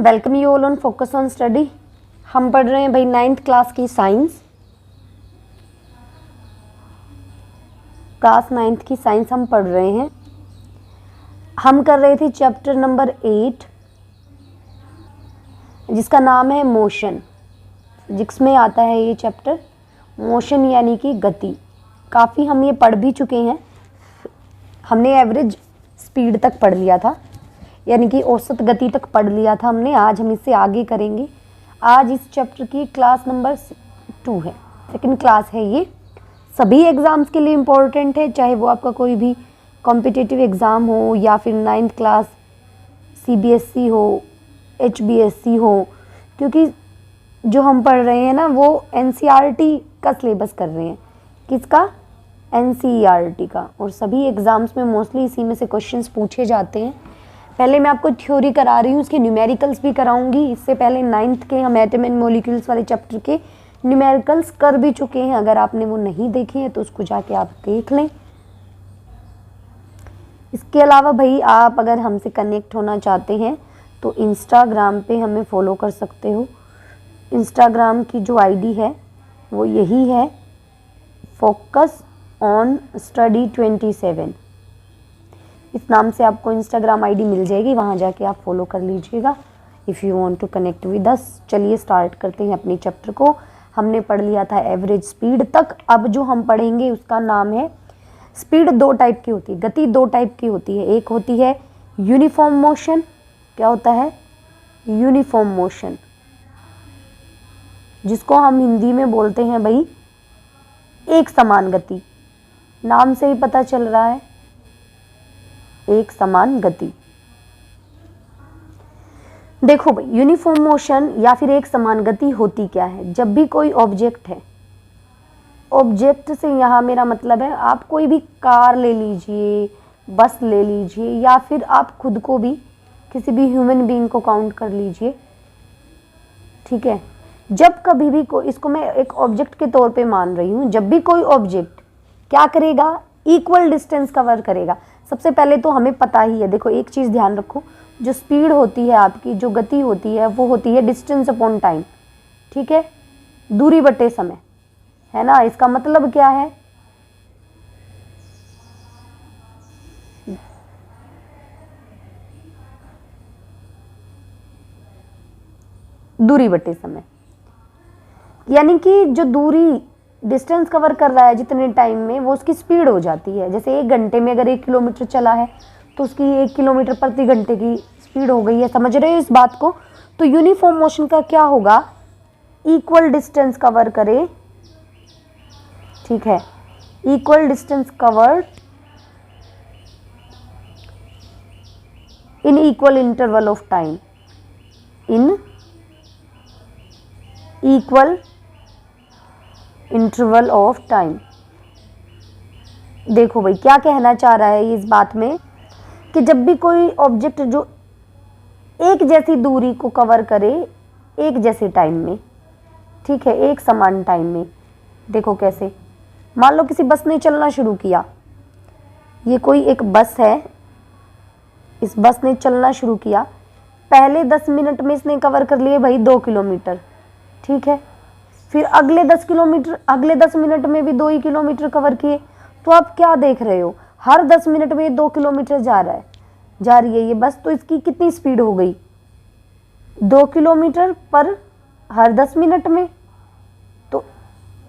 Welcome you all on focus on study. हम पढ़ रहे हैं भाई 9th क्लास की साइंस। क्लास 9th की साइंस हम पढ़ रहे हैं। हम कर रहे थे चैप्टर नंबर 8 जिसका नाम है मोशन। जिसमें आता है ये चैप्टर मोशन यानी कि गति। काफ़ी हम ये पढ़ भी चुके हैं। हमने एवरेज स्पीड तक पढ़ लिया था, यानी कि औसत गति तक पढ़ लिया था हमने। आज हम इससे आगे करेंगे। आज इस चैप्टर की क्लास नंबर 2 है, सेकंड क्लास है ये। सभी एग्ज़ाम्स के लिए इम्पोर्टेंट है, चाहे वो आपका कोई भी कॉम्पिटिटिव एग्ज़ाम हो या फिर 9th क्लास CBSE हो, HBSE हो, क्योंकि जो हम पढ़ रहे हैं ना वो NCERT का सिलेबस कर रहे हैं। किसका? NCERT का। और सभी एग्ज़ाम्स में मोस्टली इसी में से क्वेश्चंस पूछे जाते हैं। पहले मैं आपको थ्योरी करा रही हूँ, उसके न्यूमेरिकल्स भी कराऊंगी। इससे पहले 9th के हम एटम एंड मॉलिक्यूल्स वाले चैप्टर के न्यूमेरिकल्स कर भी चुके हैं। अगर आपने वो नहीं देखे हैं तो उसको जाके आप देख लें। इसके अलावा भाई आप अगर हमसे कनेक्ट होना चाहते हैं तो इंस्टाग्राम पे हमें फॉलो कर सकते हो। इंस्टाग्राम की जो ID है वो यही है, फोकस ऑन स्टडी 27। इस नाम से आपको इंस्टाग्राम ID मिल जाएगी, वहाँ जाके आप फॉलो कर लीजिएगा if you want to connect with us. चलिए स्टार्ट करते हैं अपने चैप्टर को। हमने पढ़ लिया था एवरेज स्पीड तक। अब जो हम पढ़ेंगे उसका नाम है स्पीड। 2 टाइप की होती है, गति 2 टाइप की होती है। एक होती है यूनिफॉर्म मोशन। क्या होता है? यूनिफॉर्म मोशन, जिसको हम हिंदी में बोलते हैं भाई एक समान गति। नाम से ही पता चल रहा है, एक समान गति। देखो भाई, यूनिफॉर्म मोशन या फिर एक समान गति होती क्या है? जब भी कोई ऑब्जेक्ट है, ऑब्जेक्ट से यहाँ मेरा मतलब है आप कोई भी कार ले लीजिए, बस ले लीजिए, या फिर आप खुद को भी किसी भी ह्यूमन बीइंग को काउंट कर लीजिए। ठीक है, जब कभी भी कोई, इसको मैं एक ऑब्जेक्ट के तौर पे मान रही हूँ, जब भी कोई ऑब्जेक्ट क्या करेगा, इक्वल डिस्टेंस कवर करेगा। सबसे पहले तो हमें पता ही है, देखो एक चीज़ ध्यान रखो, जो स्पीड होती है आपकी, जो गति होती है वो होती है डिस्टेंस अपॉन टाइम। ठीक है, दूरी बटे समय, है ना। इसका मतलब क्या है? दूरी बटे समय, यानी कि जो दूरी डिस्टेंस कवर कर रहा है जितने टाइम में, वो उसकी स्पीड हो जाती है। जैसे 1 घंटे में अगर 1 किलोमीटर चला है तो उसकी 1 किलोमीटर प्रति घंटे की स्पीड हो गई है। समझ रहे हो इस बात को? तो यूनिफॉर्म मोशन का क्या होगा? इक्वल डिस्टेंस कवर करे। ठीक है, equal distance covered in equal interval of time, in equal interval of time. देखो भाई क्या कहना चाह रहा है इस बात में, कि जब भी कोई ऑब्जेक्ट जो एक जैसी दूरी को कवर करे एक जैसे टाइम में, ठीक है, एक समान टाइम में। देखो कैसे, मान लो किसी बस ने चलना शुरू किया। ये कोई एक बस है, इस बस ने चलना शुरू किया। पहले 10 मिनट में इसने कवर कर लिए भाई 2 किलोमीटर। ठीक है, फिर अगले 10 किलोमीटर, अगले 10 मिनट में भी 2 ही किलोमीटर कवर किए। तो आप क्या देख रहे हो, हर 10 मिनट में 2 किलोमीटर जा रही है ये बस। तो इसकी कितनी स्पीड हो गई? 2 किलोमीटर पर हर 10 मिनट में। तो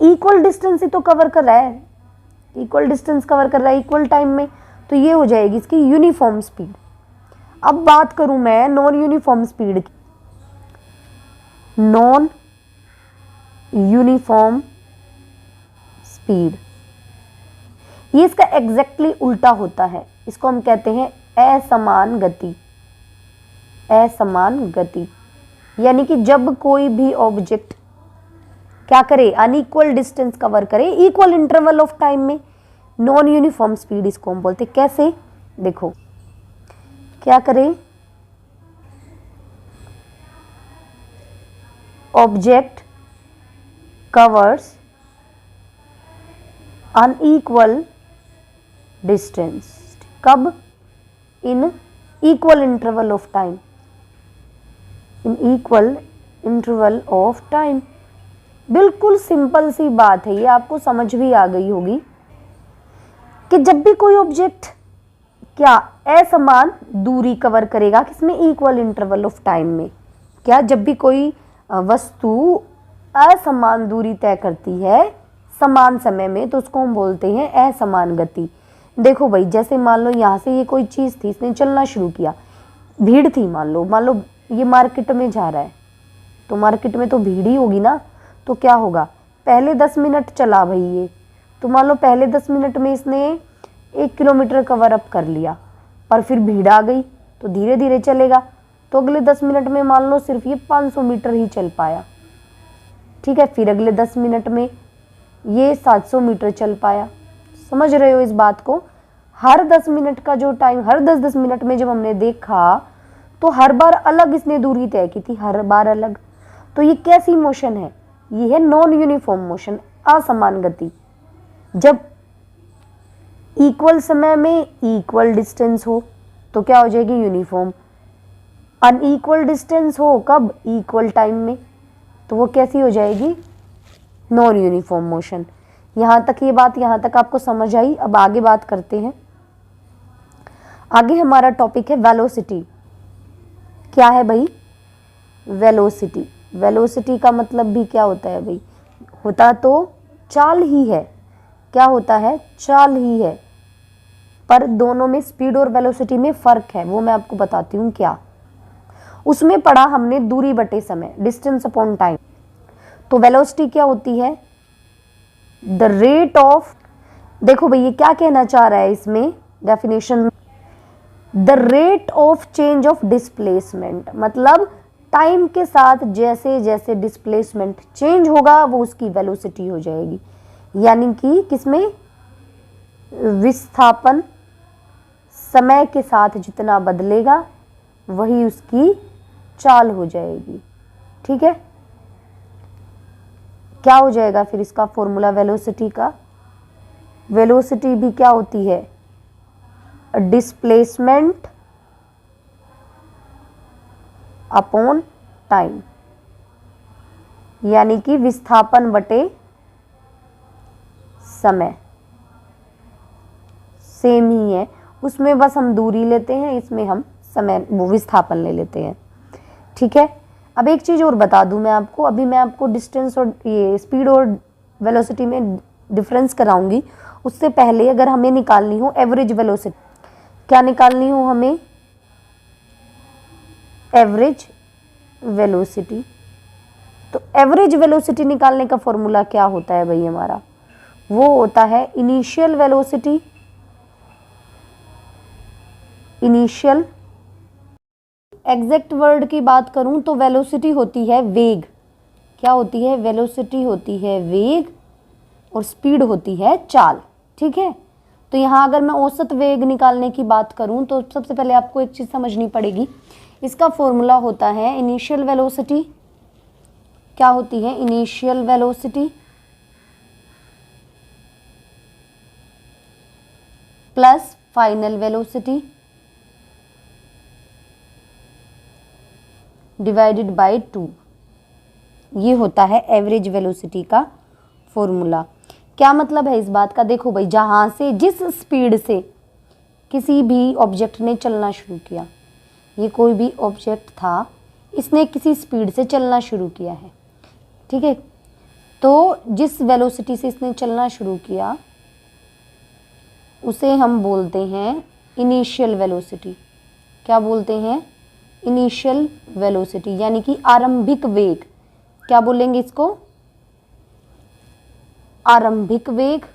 इक्वल डिस्टेंस ही तो कवर कर रहा है, इक्वल डिस्टेंस कवर कर रहा है इक्वल टाइम में। तो ये हो जाएगी इसकी यूनिफॉर्म स्पीड। अब बात करूं मैं नॉन यूनिफॉर्म स्पीड की। नॉन यूनिफॉर्म स्पीड, ये इसका एग्जैक्टली उल्टा होता है। इसको हम कहते हैं असमान गति। असमान गति यानी कि जब कोई भी ऑब्जेक्ट क्या करे, अनइक्वल डिस्टेंस कवर करे इक्वल इंटरवल ऑफ टाइम में, नॉन यूनिफॉर्म स्पीड इसको हम बोलते। कैसे? देखो क्या करे, ऑब्जेक्ट covers unequal distance, कब? in equal interval of time, in equal interval of time. बिल्कुल सिंपल सी बात है, ये आपको समझ भी आ गई होगी कि जब भी कोई ऑब्जेक्ट क्या असमान दूरी कवर करेगा किसमें, इक्वल इंटरवल ऑफ टाइम में, क्या जब भी कोई वस्तु असमान दूरी तय करती है समान समय में तो उसको हम बोलते हैं असमान गति। देखो भाई, जैसे मान लो यहाँ से ये कोई चीज़ थी, इसने चलना शुरू किया, भीड़ थी, मान लो ये मार्केट में जा रहा है तो मार्केट में तो भीड़ ही होगी ना, तो क्या होगा, पहले 10 मिनट चला भाई ये, तो मान लो पहले 10 मिनट में इसने 1 किलोमीटर कवर अप कर लिया, पर फिर भीड़ आ गई तो धीरे धीरे चलेगा, तो अगले 10 मिनट में मान लो सिर्फ ये 500 मीटर ही चल पाया, ठीक है। फिर अगले 10 मिनट में ये 700 मीटर चल पाया। समझ रहे हो इस बात को? हर 10 मिनट का जो टाइम, हर 10-10 मिनट में जब हमने देखा तो हर बार अलग इसने दूरी तय की थी, हर बार अलग। तो ये कैसी मोशन है, ये है नॉन यूनिफॉर्म मोशन, असमान गति। जब इक्वल समय में इक्वल डिस्टेंस हो तो क्या हो जाएगी, यूनिफॉर्म। अनइक्वल डिस्टेंस हो कब, इक्वल टाइम में, तो वो कैसी हो जाएगी, नॉन यूनिफॉर्म मोशन। यहाँ तक ये बात, यहाँ तक आपको समझ आई। अब आगे बात करते हैं। आगे हमारा टॉपिक है वेलोसिटी। क्या है भाई, वेलोसिटी। वेलोसिटी का मतलब भी क्या होता है भाई, होता तो चाल ही है। क्या होता है, चाल ही है, पर दोनों में स्पीड और वेलोसिटी में फर्क है, वो मैं आपको बताती हूँ क्या। उसमें पढ़ा हमने दूरी बटे समय, डिस्टेंस अपॉन टाइम। तो वेलोसिटी क्या होती है, द रेट ऑफ, देखो भाई ये क्या कहना चाह रहा है इसमें डेफिनेशन में, the rate of change of displacement, मतलब टाइम के साथ जैसे जैसे डिस्प्लेसमेंट चेंज होगा वो उसकी वेलोसिटी हो जाएगी। यानी कि किसमें, विस्थापन समय के साथ जितना बदलेगा वही उसकी चाल हो जाएगी, ठीक है। क्या हो जाएगा फिर इसका फॉर्मूला वेलोसिटी का, वेलोसिटी भी क्या होती है, डिस्प्लेसमेंट अपॉन टाइम, यानी कि विस्थापन बटे समय, सेम ही है। उसमें बस हम दूरी लेते हैं, इसमें हम समय वो विस्थापन ले लेते हैं, ठीक है। अब एक चीज़ और बता दूं मैं आपको, अभी मैं आपको डिस्टेंस और ये स्पीड और वेलोसिटी में डिफरेंस कराऊंगी, उससे पहले अगर हमें निकालनी हो एवरेज वेलोसिटी, क्या निकालनी हो हमें, एवरेज वेलोसिटी। तो एवरेज वेलोसिटी निकालने का फॉर्मूला क्या होता है भाई हमारा, वो होता है initial velocity, initial, exact word की बात करूं तो वेलोसिटी होती है वेग। क्या होती है, वेलोसिटी होती है वेग और स्पीड होती है चाल, ठीक है। तो यहाँ अगर मैं औसत वेग निकालने की बात करूं तो सबसे पहले आपको एक चीज़ समझनी पड़ेगी, इसका फॉर्मूला होता है इनिशियल वेलोसिटी। क्या होती है, initial velocity plus final velocity divided by 2, ये होता है एवरेज वेलोसिटी का फॉर्मूला। क्या मतलब है इस बात का, देखो भाई जहाँ से जिस स्पीड से किसी भी ऑब्जेक्ट ने चलना शुरू किया, ये कोई भी ऑब्जेक्ट था, इसने किसी स्पीड से चलना शुरू किया है, ठीक है। तो जिस वेलोसिटी से इसने चलना शुरू किया उसे हम बोलते हैं इनिशियल वेलोसिटी। क्या बोलते हैं, इनिशियल वेलोसिटी, यानी कि आरंभिक वेग। क्या बोलेंगे इसको, आरंभिक वेग।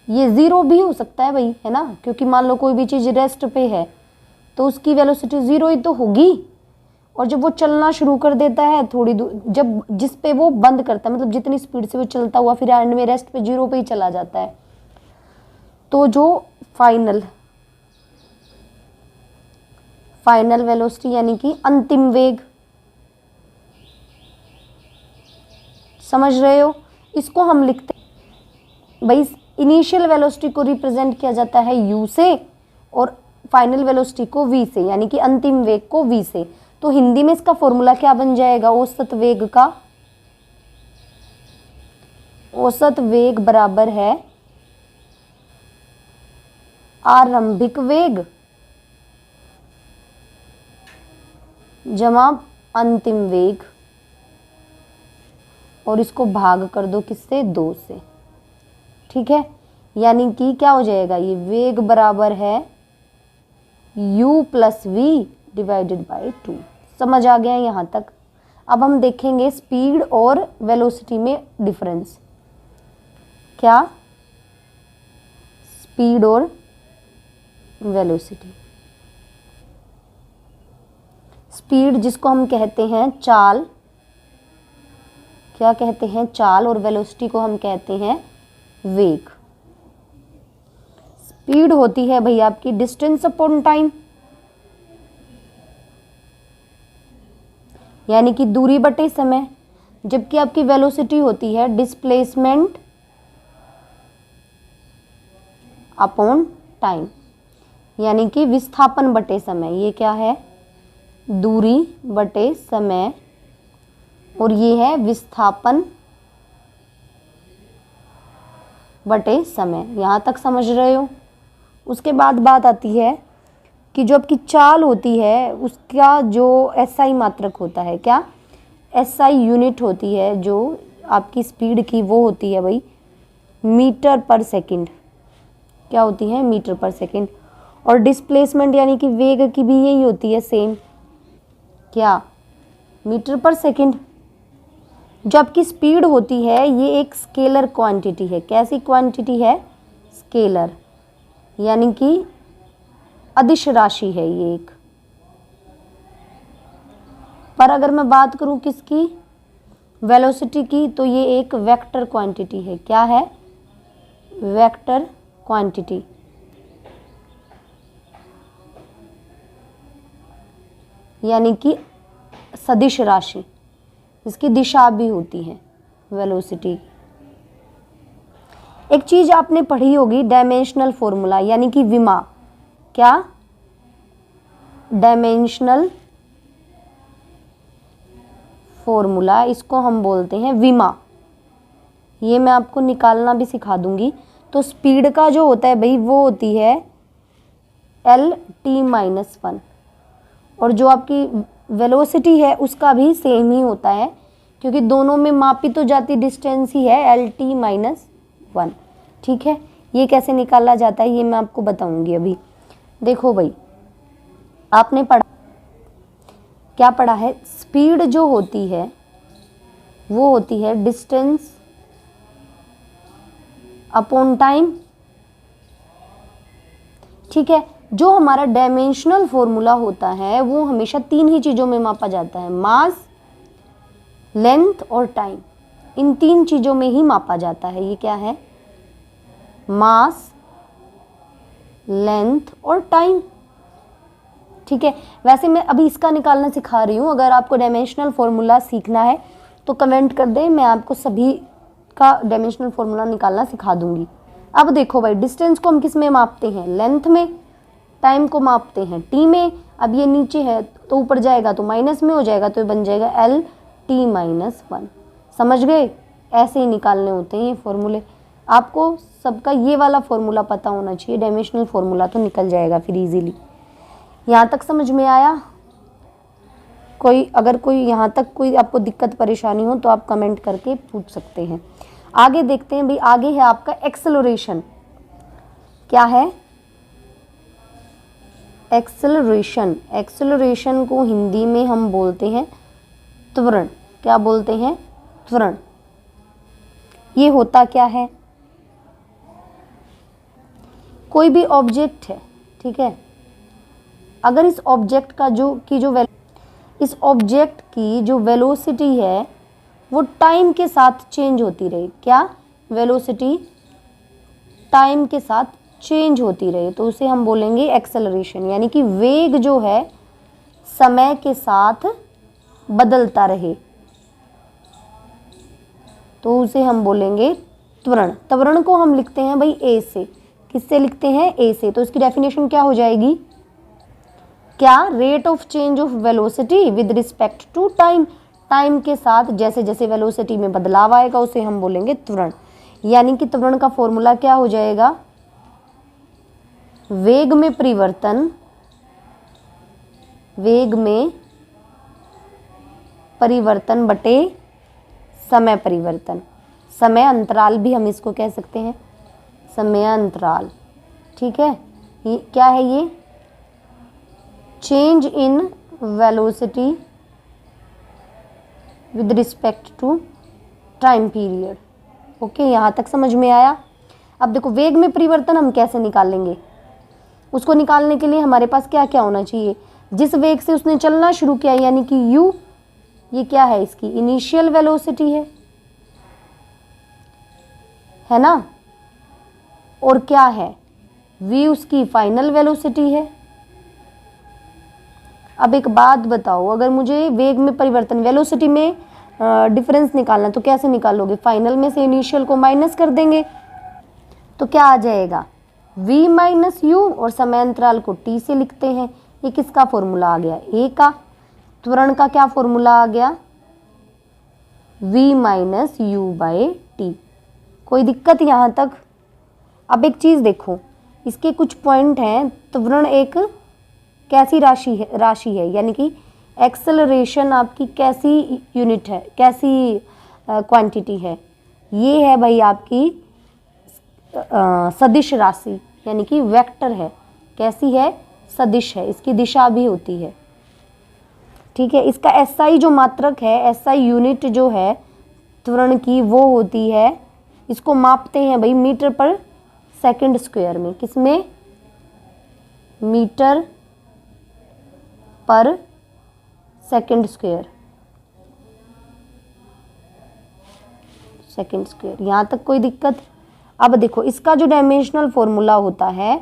ये जीरो भी हो सकता है भाई, है ना, क्योंकि मान लो कोई भी चीज रेस्ट पे है तो उसकी वेलोसिटी जीरो ही तो होगी, और जब वो चलना शुरू कर देता है थोड़ी दूर, जब जिस पे वो बंद करता है, मतलब जितनी स्पीड से वो चलता हुआ फिर एंड में रेस्ट पे जीरो पे ही चला जाता है, तो जो फाइनल वेलोसिटी यानी कि अंतिम वेग, समझ रहे हो, इसको हम लिखते हैं भाई, इनिशियल वेलोसिटी को रिप्रेजेंट किया जाता है u से और फाइनल वेलोसिटी को v से, यानी कि अंतिम वेग को v से। तो हिंदी में इसका फॉर्मूला क्या बन जाएगा? औसत वेग का, औसत वेग बराबर है आरंभिक वेग जमा अंतिम वेग, और इसको भाग कर दो किससे? 2 से। ठीक है, यानी कि क्या हो जाएगा? ये वेग बराबर है u plus v divided by 2। समझ आ गया यहाँ तक? अब हम देखेंगे स्पीड और वेलोसिटी में डिफरेंस। क्या? स्पीड और वेलोसिटी। स्पीड जिसको हम कहते हैं चाल, क्या कहते हैं? चाल। और वेलोसिटी को हम कहते हैं वेग। स्पीड होती है भैया आपकी डिस्टेंस अपॉन टाइम, यानी कि दूरी बटे समय, जबकि आपकी वेलोसिटी होती है डिस्प्लेसमेंट अपॉन टाइम, यानी कि विस्थापन बटे समय। ये क्या है? दूरी बटे समय, और ये है विस्थापन बटे समय। यहाँ तक समझ रहे हो? उसके बाद बात आती है कि जो आपकी चाल होती है उसका जो एसआई मात्रक होता है, क्या? एसआई यूनिट होती है जो आपकी स्पीड की, वो होती है भाई मीटर पर सेकंड। क्या होती है? मीटर पर सेकंड। और डिस्प्लेसमेंट यानी कि वेग की भी यही होती है सेम, क्या? मीटर पर सेकंड। जो आपकी स्पीड होती है ये एक स्केलर क्वांटिटी है। कैसी क्वांटिटी है? स्केलर, यानी कि अदिश राशि है ये एक। पर अगर मैं बात करूं किसकी? वेलोसिटी की, तो ये एक वेक्टर क्वांटिटी है। क्या है? Vector quantity. यानी कि सदिश राशि, इसकी दिशा भी होती है वेलोसिटी। एक चीज आपने पढ़ी होगी डायमेंशनल फॉर्मूला, यानी कि विमा। क्या? डायमेंशनल फॉर्मूला, इसको हम बोलते हैं विमा। ये मैं आपको निकालना भी सिखा दूंगी। तो स्पीड का जो होता है भाई वो होती है LT-1, और जो आपकी वेलोसिटी है उसका भी सेम ही होता है, क्योंकि दोनों में मापी तो जाती डिस्टेंस ही है LT-1। ठीक है, ये कैसे निकाला जाता है ये मैं आपको बताऊंगी अभी। देखो भाई, आपने पढ़ा, क्या पढ़ा है? स्पीड जो होती है वो होती है डिस्टेंस अपॉन टाइम। ठीक है, जो हमारा डायमेंशनल फॉर्मूला होता है वो हमेशा 3 ही चीजों में मापा जाता है, मास, लेंथ और टाइम। इन 3 चीजों में ही मापा जाता है। ये क्या है? मास, लेंथ और टाइम। ठीक है, वैसे मैं अभी इसका निकालना सिखा रही हूँ। अगर आपको डायमेंशनल फॉर्मूला सीखना है तो कमेंट कर दें, मैं आपको सभी का डायमेंशनल फॉर्मूला निकालना सिखा दूंगी। अब देखो भाई, डिस्टेंस को हम किस में मापते हैं? लेंथ में। टाइम को मापते हैं टी में। अब ये नीचे है तो ऊपर जाएगा तो माइनस में हो जाएगा, तो ये बन जाएगा LT-1। समझ गए? ऐसे ही निकालने होते हैं ये फॉर्मूले। आपको सबका ये वाला फॉर्मूला पता होना चाहिए, डायमेंशनल फॉर्मूला तो निकल जाएगा फिर इजीली। यहाँ तक समझ में आया? अगर कोई यहाँ तक कोई आपको दिक्कत परेशानी हो तो आप कमेंट करके पूछ सकते हैं। आगे देखते हैं भाई, आगे है आपका एक्सेलरेशन। क्या है? एक्सेलरेशन। एक्सेलरेशन को हिंदी में हम बोलते हैं त्वरण। क्या बोलते हैं? त्वरण। ये होता क्या है? कोई भी ऑब्जेक्ट है, ठीक है, अगर इस ऑब्जेक्ट का इस ऑब्जेक्ट की जो वेलोसिटी है वो टाइम के साथ चेंज होती रहे। क्या? वेलोसिटी टाइम के साथ चेंज होती रहे तो उसे हम बोलेंगे एक्सेलरेशन। यानी कि वेग जो है समय के साथ बदलता रहे तो उसे हम बोलेंगे त्वरण। त्वरण को हम लिखते हैं भाई ए से। किससे लिखते हैं? ए से। तो इसकी डेफिनेशन क्या हो जाएगी? क्या? Rate of change of velocity with respect to time. Time के साथ जैसे जैसे वेलोसिटी में बदलाव आएगा उसे हम बोलेंगे त्वरण। यानी कि त्वरण का फॉर्मूला क्या हो जाएगा? वेग में परिवर्तन, वेग में परिवर्तन बटे समय परिवर्तन। समय अंतराल भी हम इसको कह सकते हैं, समय अंतराल। ठीक है, ये क्या है? ये change in velocity with respect to time period. Okay, यहाँ तक समझ में आया? अब देखो वेग में परिवर्तन हम कैसे निकालेंगे? उसको निकालने के लिए हमारे पास क्या क्या होना चाहिए? जिस वेग से उसने चलना शुरू किया यानी कि u, ये क्या है? इसकी इनिशियल वेलोसिटी है ना? और क्या है? v उसकी फाइनल वेलोसिटी है। अब एक बात बताओ, अगर मुझे वेग में परिवर्तन, वेलोसिटी में डिफरेंस निकालना तो कैसे निकालोगे? फाइनल में से इनिशियल को माइनस कर देंगे तो क्या आ जाएगा? v माइनस यू, और समय अंतराल को t से लिखते हैं। ये किसका फॉर्मूला आ गया? a का। त्वरण का क्या फॉर्मूला आ गया? v minus u by t. कोई दिक्कत यहाँ तक? अब एक चीज़ देखो, इसके कुछ पॉइंट हैं। त्वरण एक कैसी राशि है यानी कि एक्सेलरेशन आपकी कैसी यूनिट है, कैसी क्वांटिटी है? ये है भाई आपकी सदिश राशि यानी कि वेक्टर है। कैसी है? सदिश है, इसकी दिशा भी होती है। ठीक है, इसका एसआई जो मात्रक है, एसआई यूनिट जो है त्वरण की, वो होती है, इसको मापते हैं भाई मीटर पर सेकंड स्क्वायर में। किसमें? मीटर पर सेकंड स्क्वायर, सेकंड स्क्वायर। यहाँ तक कोई दिक्कत? अब देखो इसका जो डायमेंशनल फॉर्मूला होता है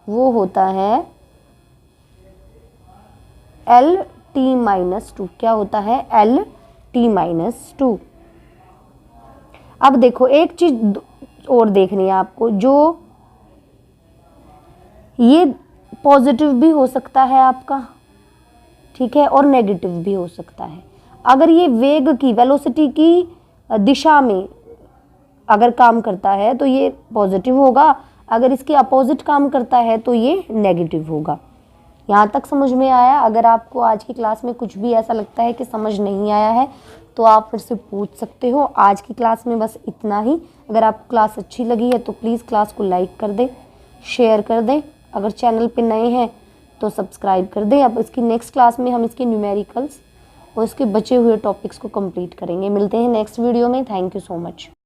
वो होता है एल टी माइनस टू। क्या होता है? L T minus two. अब देखो एक चीज और देखनी है आपको, जो ये पॉजिटिव भी हो सकता है आपका, ठीक है, और नेगेटिव भी हो सकता है। अगर ये वेग की, वेलोसिटी की दिशा में अगर काम करता है तो ये पॉजिटिव होगा, अगर इसके अपोजिट काम करता है तो ये नेगेटिव होगा। यहाँ तक समझ में आया? अगर आपको आज की क्लास में कुछ भी ऐसा लगता है कि समझ नहीं आया है तो आप फिर से पूछ सकते हो। आज की क्लास में बस इतना ही। अगर आपको क्लास अच्छी लगी है तो प्लीज़ क्लास को लाइक कर दें, शेयर कर दें। अगर चैनल पे नए हैं तो सब्सक्राइब कर दें। अब इसकी नेक्स्ट क्लास में हम इसके न्यूमेरिकल्स और इसके बचे हुए टॉपिक्स को कंप्लीट करेंगे। मिलते हैं नेक्स्ट वीडियो में। Thank you so much.